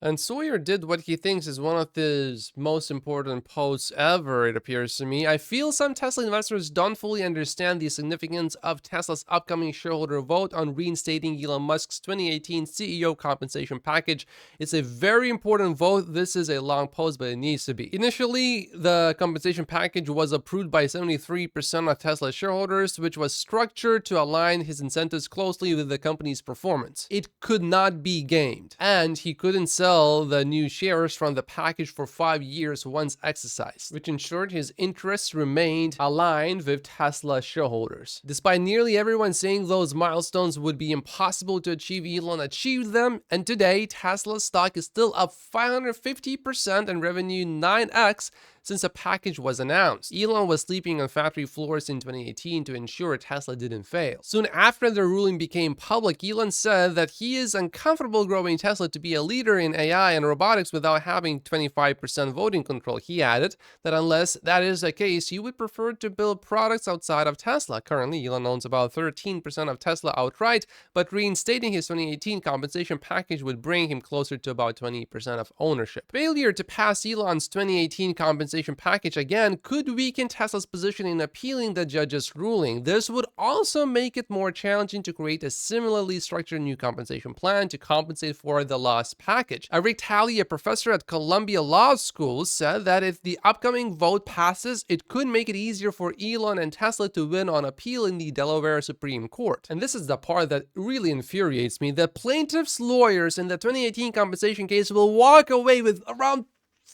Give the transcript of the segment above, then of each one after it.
And Sawyer did what he thinks is one of his most important posts ever, it appears to me. I feel some Tesla investors don't fully understand the significance of Tesla's upcoming shareholder vote on reinstating Elon Musk's 2018 CEO compensation package. It's a very important vote. This is a long post, but it needs to be. Initially, the compensation package was approved by 73% of Tesla shareholders, which was structured to align his incentives closely with the company's performance. It could not be gamed, and he couldn't sell the new shares from the package for 5 years once exercised, which ensured his interests remained aligned with Tesla shareholders. Despite nearly everyone saying those milestones would be impossible to achieve, Elon achieved them, and today Tesla stock is still up 550% and revenue 9x since the package was announced. Elon was sleeping on factory floors in 2018 to ensure Tesla didn't fail. Soon after the ruling became public, Elon said that he is uncomfortable growing Tesla to be a leader in AI and robotics without having 25% voting control. He added that unless that is the case, he would prefer to build products outside of Tesla. Currently, Elon owns about 13% of Tesla outright, but reinstating his 2018 compensation package would bring him closer to about 20% of ownership. Failure to pass Elon's 2018 compensation package again could weaken Tesla's position in appealing the judge's ruling. This would also make it more challenging to create a similarly structured new compensation plan to compensate for the lost package. Rick Talley, a professor at Columbia Law School, said that if the upcoming vote passes, it could make it easier for Elon and Tesla to win on appeal in the Delaware Supreme Court. And this is the part that really infuriates me. The plaintiff's lawyers in the 2018 compensation case will walk away with around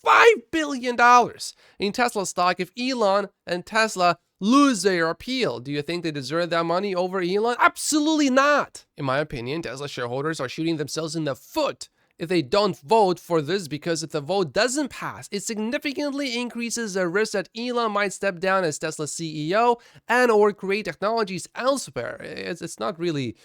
$5 billion in Tesla stock if Elon and Tesla lose their appeal. Do you think they deserve that money over Elon? Absolutely not. In my opinion, Tesla shareholders are shooting themselves in the foot if they don't vote for this, because if the vote doesn't pass, it significantly increases the risk that Elon might step down as Tesla's CEO and or create technologies elsewhere. It's not really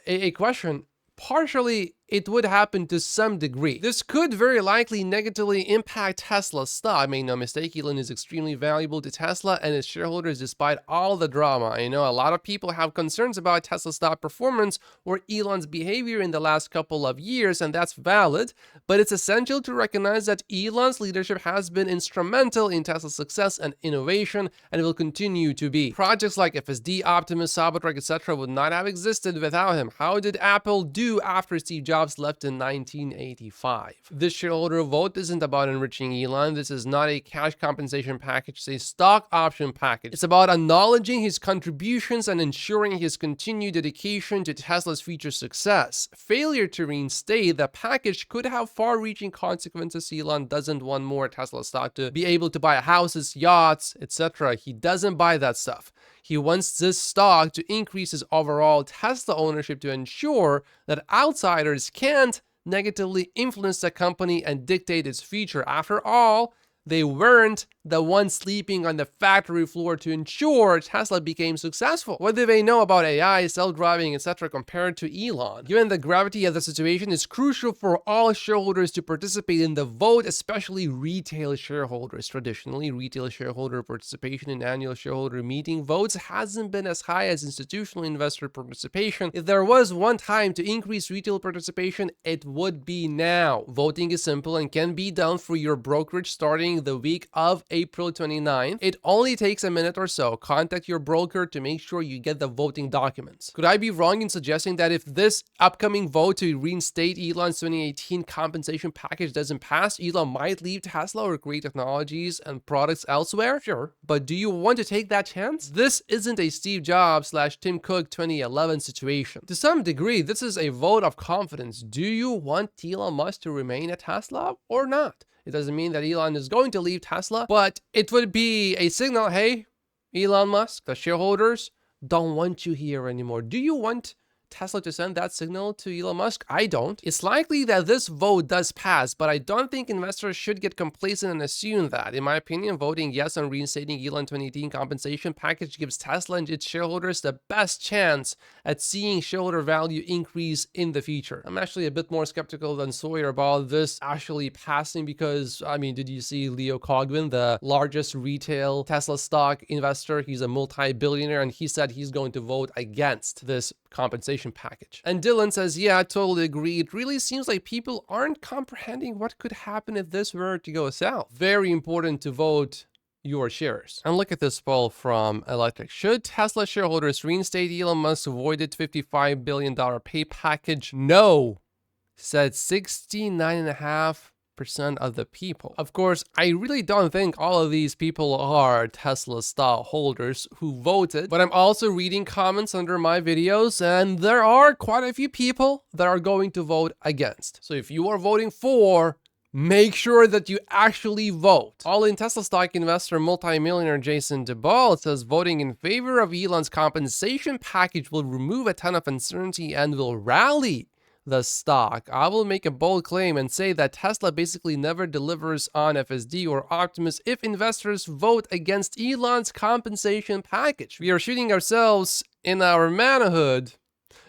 a question. Partially, it would happen to some degree. This could very likely negatively impact Tesla's stock. Make no mistake, Elon is extremely valuable to Tesla and its shareholders despite all the drama. I know a lot of people have concerns about Tesla stock performance or Elon's behavior in the last couple of years, and that's valid, but it's essential to recognize that Elon's leadership has been instrumental in Tesla's success and innovation, and will continue to be. Projects like FSD, Optimus, Cybertruck, etc. would not have existed without him. How did Apple do after Steve Jobs left in 1985? This shareholder vote isn't about enriching Elon. This is not a cash compensation package. It's a stock option package. It's about acknowledging his contributions and ensuring his continued dedication to Tesla's future success. Failure to reinstate the package could have far-reaching consequences. Elon doesn't want more Tesla stock to be able to buy houses, yachts, etc. He doesn't buy that stuff. He wants this stock to increase his overall Tesla ownership to ensure that outsiders can't negatively influence the company and dictate its future. After all, they weren't the ones sleeping on the factory floor to ensure Tesla became successful. What do they know about AI, self-driving, etc. compared to Elon? Given the gravity of the situation, it's crucial for all shareholders to participate in the vote, especially retail shareholders. Traditionally, retail shareholder participation in annual shareholder meeting votes hasn't been as high as institutional investor participation. If there was one time to increase retail participation, it would be now. Voting is simple and can be done through your brokerage starting the week of April 29th. It only takes a minute or so. Contact your broker to make sure you get the voting documents. Could I be wrong in suggesting that if this upcoming vote to reinstate Elon's 2018 compensation package doesn't pass, Elon might leave Tesla or create technologies and products elsewhere? Sure, but do you want to take that chance? This isn't a Steve Jobs / Tim Cook 2011 situation. To some degree, this is a vote of confidence. Do you want Elon Musk to remain at Tesla or not? It doesn't mean that Elon is going to leave Tesla, but it would be a signal, hey, Elon Musk, the shareholders don't want you here anymore. Do you want Tesla to send that signal to Elon Musk? I don't. It's likely that this vote does pass, but I don't think investors should get complacent and assume that. In my opinion, voting yes on reinstating Elon 2018 compensation package gives Tesla and its shareholders the best chance at seeing shareholder value increase in the future. I'm actually a bit more skeptical than Sawyer about this actually passing because, I mean, did you see Leo Cogwin, the largest retail Tesla stock investor? He's a multi-billionaire, and he said he's going to vote against this compensation package. And Dylan says, yeah, I totally agree. It really seems like people aren't comprehending what could happen if this were to go south. Very important to vote your shares. And look at this poll from Electric. Should Tesla shareholders reinstate Elon Musk's avoided $55 billion pay package? No, said 69.5% of the people. Of course, I really don't think all of these people are Tesla stock holders who voted, but I'm also reading comments under my videos, and there are quite a few people that are going to vote against. So if you are voting for, make sure that you actually vote. All-in Tesla stock investor multimillionaire Jason DeBall says voting in favor of Elon's compensation package will remove a ton of uncertainty and will rally the stock. I will make a bold claim and say that Tesla basically never delivers on FSD or Optimus if investors vote against Elon's compensation package. We are shooting ourselves in our manhood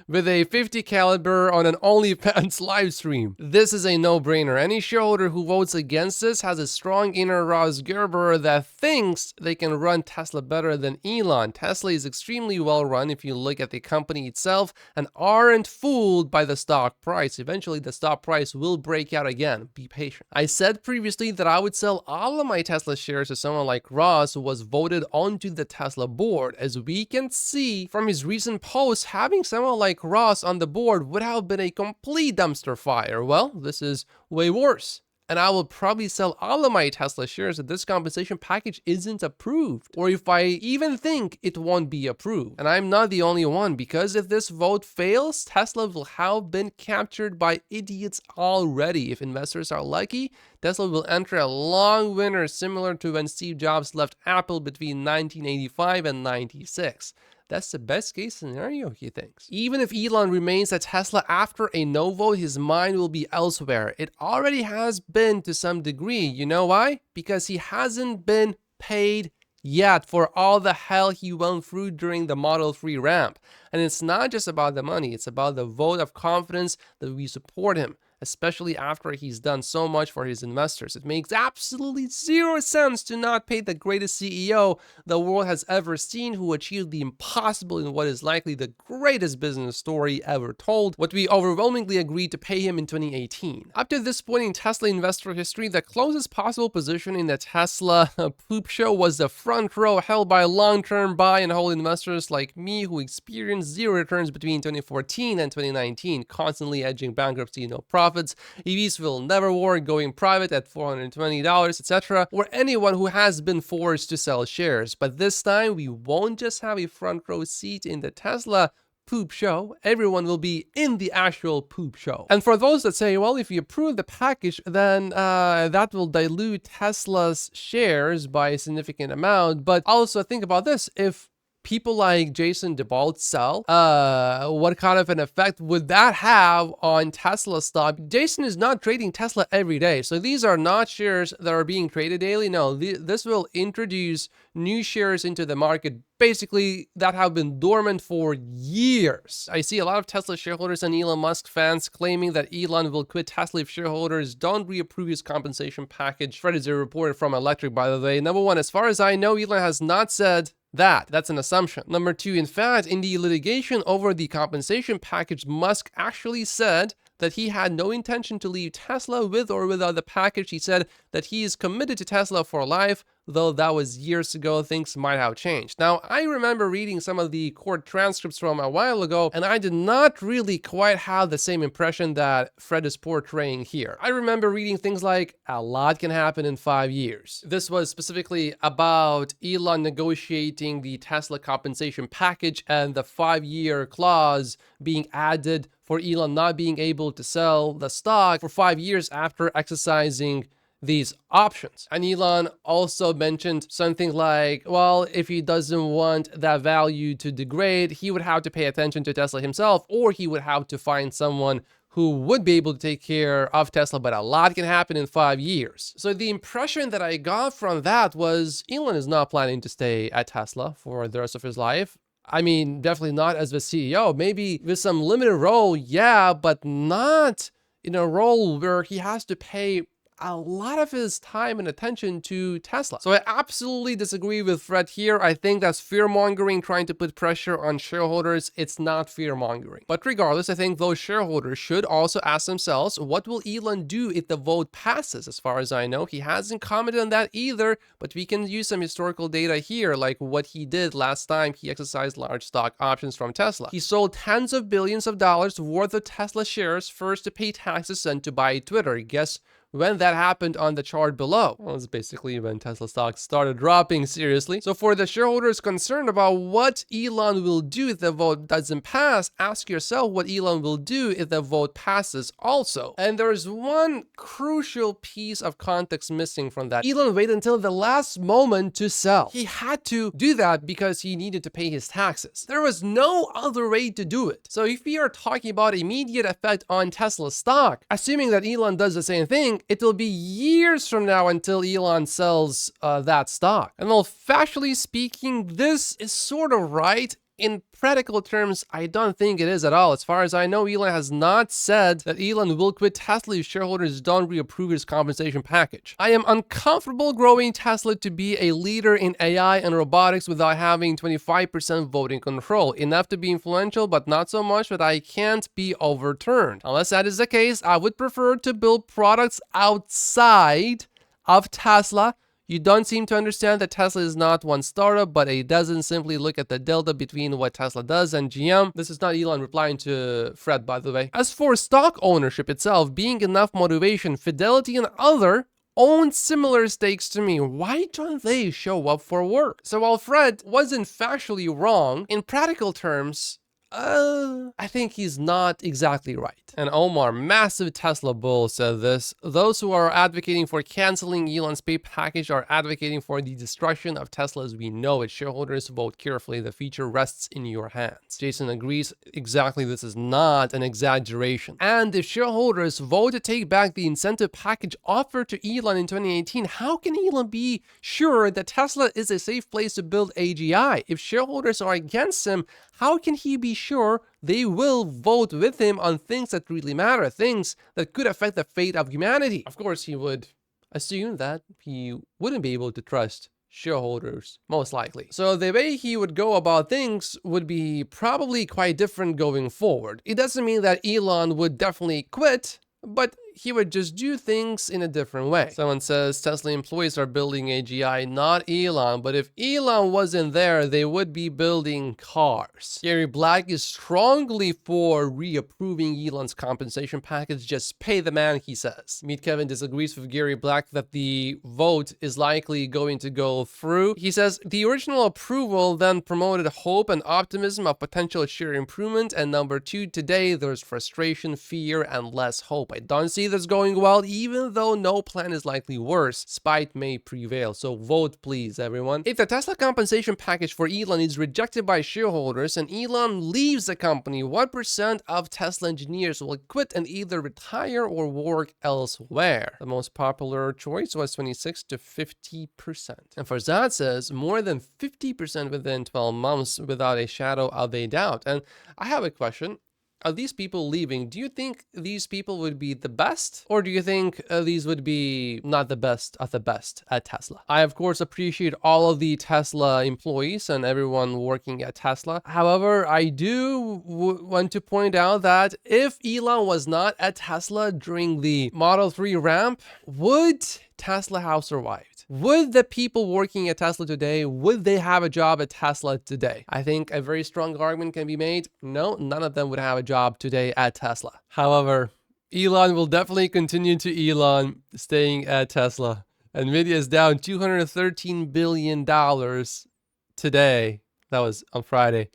with a 50 caliber on an OnlyFans live stream. This is a no-brainer. Any shareholder who votes against this has a strong inner Ross Gerber that thinks they can run Tesla better than Elon. Tesla is extremely well run if you look at the company itself and aren't fooled by the stock price. Eventually, the stock price will break out again. Be patient. I said previously that I would sell all of my Tesla shares to someone like Ross, who was voted onto the Tesla board. As we can see from his recent posts, having someone like Ross on the board would have been a complete dumpster fire. Well, this is way worse. And I will probably sell all of my Tesla shares if this compensation package isn't approved, or if I even think it won't be approved. And I'm not the only one, because if this vote fails, Tesla will have been captured by idiots already. If investors are lucky, Tesla will enter a long winter similar to when Steve Jobs left Apple between 1985 and 96. That's the best case scenario, he thinks. Even if Elon remains at Tesla after a no vote, his mind will be elsewhere. It already has been to some degree. You know why? Because he hasn't been paid yet for all the hell he went through during the Model 3 ramp. And it's not just about the money, it's about the vote of confidence that we support him, especially after he's done so much for his investors. It makes absolutely zero sense to not pay the greatest CEO the world has ever seen, who achieved the impossible in what is likely the greatest business story ever told, what we overwhelmingly agreed to pay him in 2018. Up to this point in Tesla investor history, the closest possible position in the Tesla poop show was the front row held by long-term buy and hold investors like me, who experienced zero returns between 2014 and 2019, constantly edging bankruptcy, no profits. EVs will never work, going private at $420, etc., or anyone who has been forced to sell shares. But this time, we won't just have a front row seat in the Tesla poop show, everyone will be in the actual poop show. And for those that say, well, if you approve the package, then that will dilute Tesla's shares by a significant amount. But also think about this, if people like Jason DeBall sell, what kind of an effect would that have on Tesla stock? Jason is not trading Tesla every day, so these are not shares that are being traded daily. No, this will introduce new shares into the market, basically, that have been dormant for years. I see a lot of Tesla shareholders and Elon Musk fans claiming that Elon will quit Tesla if shareholders don't reapprove his compensation package. Fred is a reporter from Electric, by the way. Number one, as far as I know, Elon has not said that. That's an assumption. Number two, in fact, in the litigation over the compensation package, Musk actually said that he had no intention to leave Tesla with or without the package. He said that he is committed to Tesla for life, though that was years ago. Things might have changed. Now, I remember reading some of the court transcripts from a while ago, and I did not really quite have the same impression that Fred is portraying here. I remember reading things like, a lot can happen in 5 years. This was specifically about Elon negotiating the Tesla compensation package and the 5-year clause being added for Elon not being able to sell the stock for 5 years after exercising these options. And Elon also mentioned something like, well, if he doesn't want that value to degrade, he would have to pay attention to Tesla himself, or he would have to find someone who would be able to take care of Tesla, but a lot can happen in 5 years. So the impression that I got from that was Elon is not planning to stay at Tesla for the rest of his life. I mean, definitely not as the CEO, maybe with some limited role, yeah, but not in a role where he has to pay a lot of his time and attention to Tesla. So I absolutely disagree with Fred here. I think that's fear-mongering, trying to put pressure on shareholders. It's not fear-mongering. But regardless, I think those shareholders should also ask themselves, what will Elon do if the vote passes? As far as I know, he hasn't commented on that either, but we can use some historical data here, like what he did last time he exercised large stock options from Tesla. He sold tens of billions of dollars worth of Tesla shares, first to pay taxes and to buy Twitter. Guess when that happened on the chart below? Well, it's basically when Tesla stocks started dropping seriously. So for the shareholders concerned about what Elon will do if the vote doesn't pass, ask yourself what Elon will do if the vote passes also. And there's one crucial piece of context missing from that. Elon waited until the last moment to sell. He had to do that because he needed to pay his taxes. There was no other way to do it. So if we are talking about immediate effect on Tesla stock, assuming that Elon does the same thing, it will be years from now until Elon sells that stock. And well, factually speaking, this is sort of right. In practical terms, I don't think it is at all. As far as I know, Elon has not said that Elon will quit Tesla if shareholders don't reapprove his compensation package. I am uncomfortable growing Tesla to be a leader in AI and robotics without having 25% voting control. Enough to be influential, but not so much that I can't be overturned. Unless that is the case, I would prefer to build products outside of Tesla. You don't seem to understand that Tesla is not one startup, but a dozen. Simply look at the delta between what Tesla does and GM. This is not Elon replying to Fred, by the way. As for stock ownership itself, being enough motivation, Fidelity and other own similar stakes to me. Why don't they show up for work? So while Fred wasn't factually wrong, in practical terms, I think he's not exactly right. And Omar, massive Tesla bull, said this: those who are advocating for canceling Elon's pay package are advocating for the destruction of Tesla as we know it. Shareholders, vote carefully. The future rests in your hands. Jason agrees. Exactly, this is not an exaggeration. And if shareholders vote to take back the incentive package offered to Elon in 2018, how can Elon be sure that Tesla is a safe place to build AGI? If shareholders are against him, how can he be sure they will vote with him on things that really matter, things that could affect the fate of humanity? Of course, he would assume that he wouldn't be able to trust shareholders, most likely. So the way he would go about things would be probably quite different going forward. It doesn't mean that Elon would definitely quit, but he would just do things in a different way. Someone says Tesla employees are building AGI, not Elon, but if Elon wasn't there, they would be building cars. Gary Black is strongly for reapproving Elon's compensation package. Just pay the man, he says. Meet Kevin disagrees with Gary Black that the vote is likely going to go through. He says the original approval then promoted hope and optimism of potential share improvement, and number two, today there's frustration, fear, and less hope. I don't see this going well, even though no plan is likely worse. Spite may prevail, so vote please, everyone. If the Tesla compensation package for Elon is rejected by shareholders and Elon leaves the company, what percent of Tesla engineers will quit and either retire or work elsewhere? The most popular choice was 26 to 50%. And Farzad says more than 50% within 12 months without a shadow of a doubt. And I have a question. Are these people leaving? Do you think these people would be the best? Or do you think these would be not the best of the best at Tesla? I, of course, appreciate all of the Tesla employees and everyone working at Tesla. However, I do want to point out that if Elon was not at Tesla during the Model 3 ramp, would Tesla have survived? Would the people working at Tesla today, would they have a job at Tesla today? I think a very strong argument can be made. No, none of them would have a job today at Tesla. However, Elon will definitely continue to Elon, staying at Tesla. Nvidia is down $213 billion today. That was on Friday.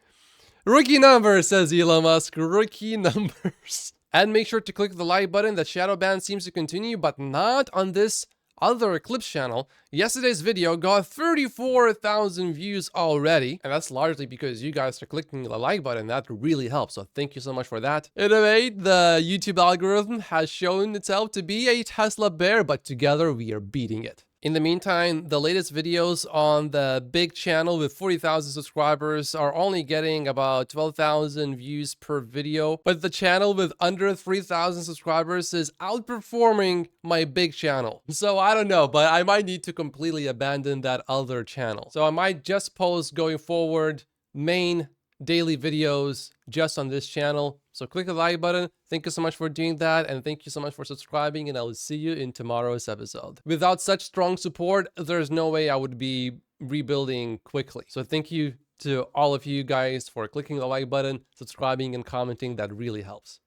Rookie numbers, says Elon Musk. Rookie numbers. And make sure to click the like button. The shadow ban seems to continue, but not on this other Eclipse channel. Yesterday's video got 34,000 views already, and that's largely because you guys are clicking the like button. That really helps, so thank you so much for that. Innovate, the YouTube algorithm has shown itself to be a Tesla bear, but together we are beating it. In the meantime, the latest videos on the big channel with 40,000 subscribers are only getting about 12,000 views per video, but the channel with under 3,000 subscribers is outperforming my big channel. So I don't know, but I might need to completely abandon that other channel. So I might just post going forward main daily videos just on this channel. So click the like button. Thank you so much for doing that, and thank you so much for subscribing, and I will see you in tomorrow's episode. Without such strong support, there's no way I would be rebuilding quickly. So thank you to all of you guys for clicking the like button, subscribing, and commenting. That really helps.